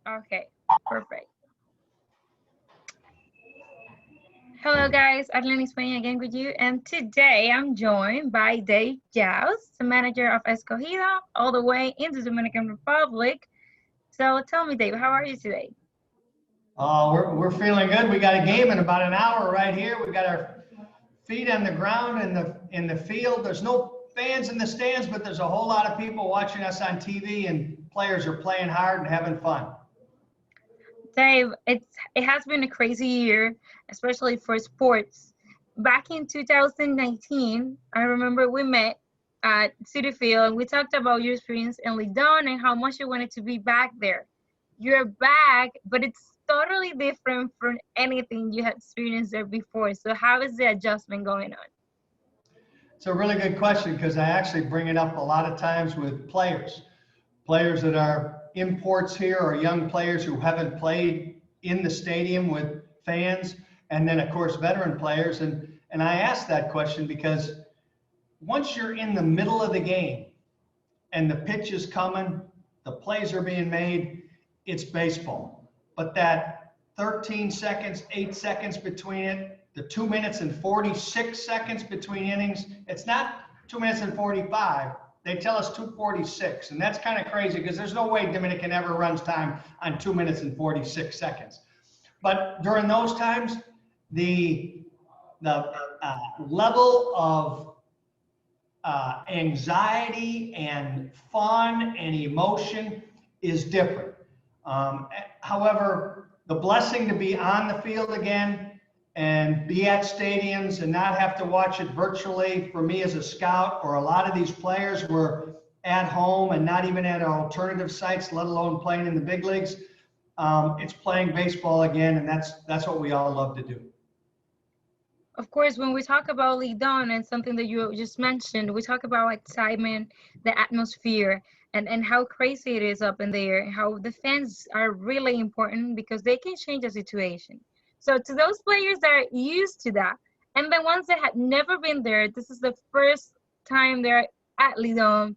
Okay, perfect. Hello guys, Arlene is playing again with you, and today I'm joined by Jauss, the manager of Escogido, all the way in the Dominican Republic. So tell me, Dave, how are you today? We're feeling good. We got a game in about an hour right here. We got our feet on the ground in the field. There's no fans in the stands, but there's a whole lot of people watching us on TV, and players are playing hard and having fun. Dave, it has been a crazy year, especially for sports. Back in 2019, I remember we met at City Field and we talked about your experience in Lidom and how much you wanted to be back there. You're back, but it's totally different from anything you had experienced there before. So how is the adjustment going on? It's a really good question because I actually bring it up a lot of times with players that are imports here or young players who haven't played in the stadium with fans, and then of course veteran players. And I ask that question because once you're in the middle of the game and the pitch is coming, the plays are being made, it's baseball. But that 13 seconds, 8 seconds between it, the 2 minutes and 46 seconds between innings, it's not 2 minutes and 45. They tell us 2:46, and that's kind of crazy because there's no way Dominican ever runs time on 2 minutes and 46 seconds. But during those times, the level of anxiety and fun and emotion is different. However, the blessing to be on the field again and be at stadiums and not have to watch it virtually for me as a scout, or a lot of these players were at home and not even at alternative sites, let alone playing in the big leagues. It's playing baseball again, and that's what we all love to do. Of course, when we talk about Lidom and something that you just mentioned, we talk about excitement, the atmosphere, and how crazy it is up in there, how the fans are really important because they can change the situation. So to those players that are used to that, and the ones that had never been there, this is the first time they're at Lidom,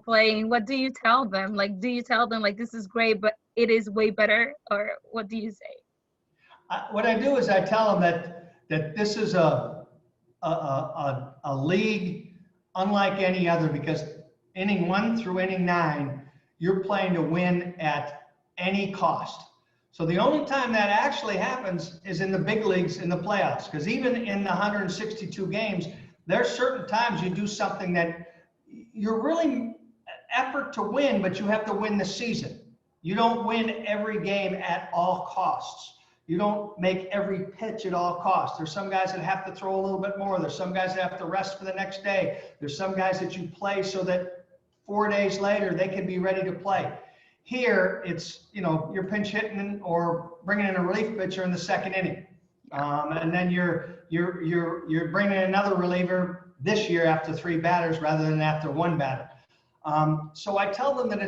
playing. What do you tell them? Like, do you tell them like this is great, but it is way better, or what do you say? What I do is I tell them that this is a league unlike any other, because inning 1 through inning 9, you're playing to win at any cost. So the only time that actually happens is in the big leagues in the playoffs, because even in the 162 games, there's certain times you do something that you're really effort to win, but you have to win the season. You don't win every game at all costs. You don't make every pitch at all costs. There's some guys that have to throw a little bit more. There's some guys that have to rest for the next day. There's some guys that you play so that 4 days later they can be ready to play. Here, it's, you're pinch hitting or bringing in a relief pitcher in the second inning, and then you're bringing in another reliever this year after 3 batters rather than after 1 batter. So I tell them that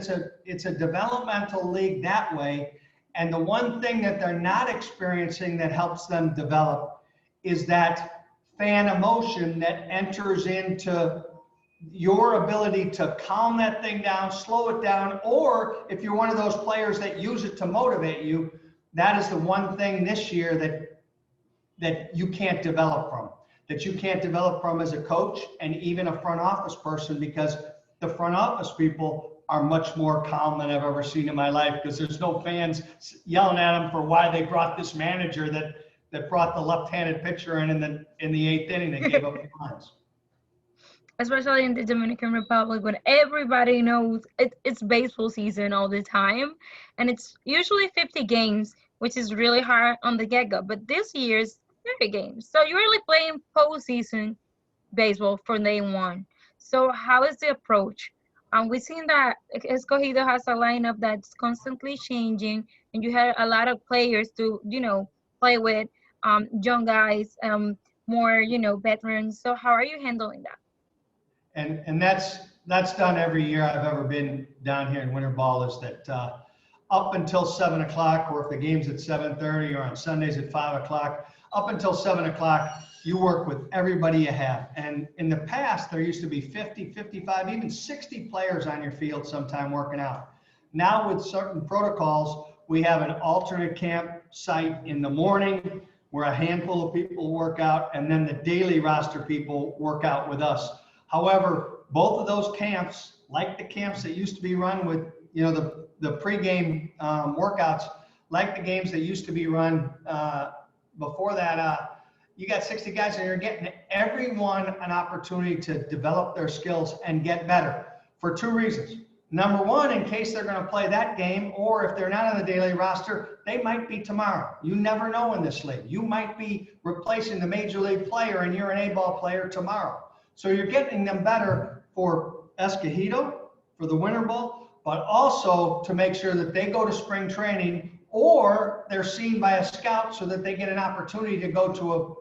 it's a developmental league that way, and the one thing that they're not experiencing that helps them develop is that fan emotion that enters into your ability to calm that thing down, slow it down, or if you're one of those players that use it to motivate you, that is the one thing this year that you can't develop from as a coach and even a front office person, because the front office people are much more calm than I've ever seen in my life, because there's no fans yelling at them for why they brought this manager that brought the left-handed pitcher in the 8th inning that gave up the runs. Especially in the Dominican Republic, when everybody knows it's baseball season all the time, and it's usually 50 games, which is really hard on the get-go. But this year's 30 games, so you're really playing postseason baseball from day one. So how is the approach? We've seen that Escogido has a lineup that's constantly changing, and you have a lot of players to play with, young guys, more veterans. So how are you handling that? And that's done every year I've ever been down here in winter ball, is that up until 7 o'clock, or if the game's at 7:30 or on Sundays at 5 o'clock, up until 7 o'clock, you work with everybody you have. And in the past, there used to be 50, 55, even 60 players on your field sometime working out. Now with certain protocols, we have an alternate campsite in the morning where a handful of people work out, and then the daily roster people work out with us. However, both of those camps, like the camps that used to be run with, the pregame workouts, like the games that used to be run before that, you got 60 guys and you're getting everyone an opportunity to develop their skills and get better for two reasons. Number one, in case they're going to play that game, or if they're not on the daily roster, they might be tomorrow. You never know in this league. You might be replacing the major league player and you're an A-ball player tomorrow. So you're getting them better for Escogido, for the Winter Bowl, but also to make sure that they go to spring training or they're seen by a scout so that they get an opportunity to go to a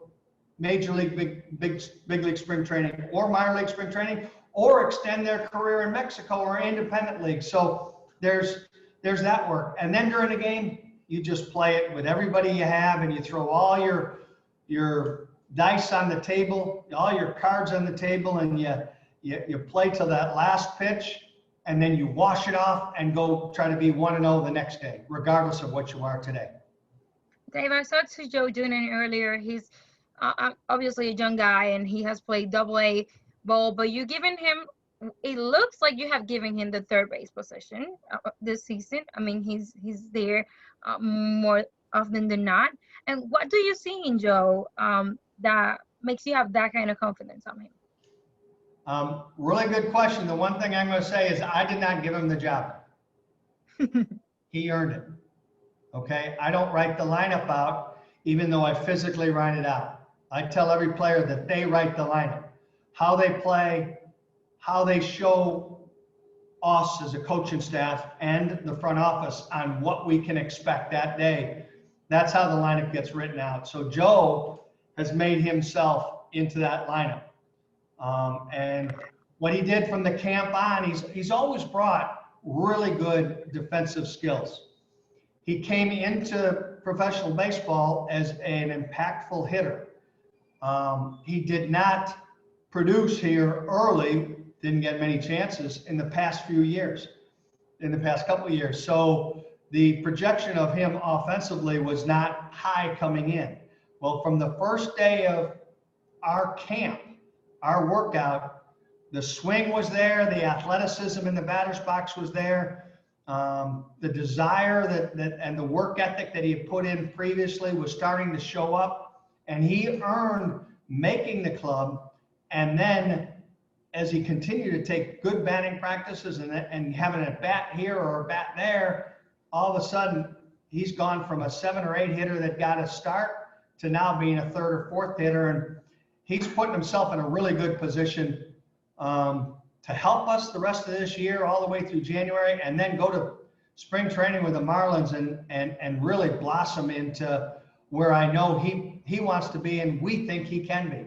major league, big league spring training or minor league spring training, or extend their career in Mexico or independent league. So there's that work. And then during the game, you just play it with everybody you have, and you throw all your dice on the table, all your cards on the table, and you play till that last pitch, and then you wash it off and go try to be 1-0 the next day, regardless of what you are today. Dave, I saw to Joe doing it earlier. He's obviously a young guy, and he has played Double-A ball, but you given him, it looks like you have given him the third base position this season. I mean, he's there more often than not. And what do you see in Joe that makes you have that kind of confidence on him? Really good question. The one thing I'm going to say is I did not give him the job. He earned it. Okay. I don't write the lineup out, even though I physically write it out. I tell every player that they write the lineup, how they play, how they show us as a coaching staff and the front office on what we can expect that day. That's how the lineup gets written out. So Joe has made himself into that lineup. And what he did from the camp on, he's always brought really good defensive skills. He came into professional baseball as an impactful hitter. He did not produce here early, didn't get many chances in the past few years, in the past couple of years. So the projection of him offensively was not high coming in. Well, from the first day of our camp, our workout, the swing was there, the athleticism in the batter's box was there. The desire that and the work ethic that he had put in previously was starting to show up, and he earned making the club. And then as he continued to take good batting practices and having a bat here or a bat there, all of a sudden he's gone from a 7 or 8 hitter that got a start to now being a 3rd or 4th hitter. And he's putting himself in a really good position to help us the rest of this year, all the way through January, and then go to spring training with the Marlins and really blossom into where I know he wants to be and we think he can be.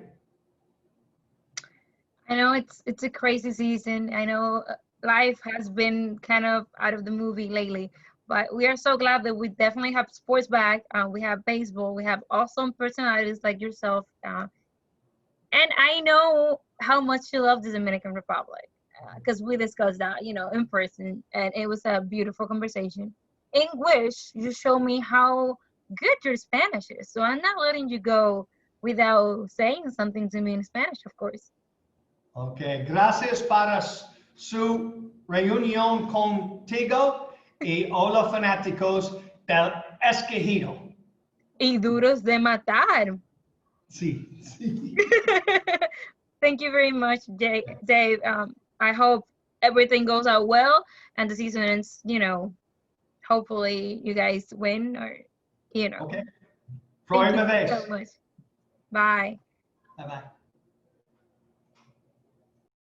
I know it's a crazy season. I know life has been kind of out of the movie lately, but we are so glad that we definitely have sports back. We have baseball. We have awesome personalities like yourself. And I know how much you love the Dominican Republic because we discussed that, in person, and it was a beautiful conversation. English, you show me how good your Spanish is. So I'm not letting you go without saying something to me in Spanish, of course. Okay, gracias para su reunión contigo y hola fanáticos del Escogido. Y duros de matar. Sí, sí. Thank you very much, Dave. I hope everything goes out well and the season ends, hopefully you guys win or, Okay. Thank you so much. Bye. Bye-bye.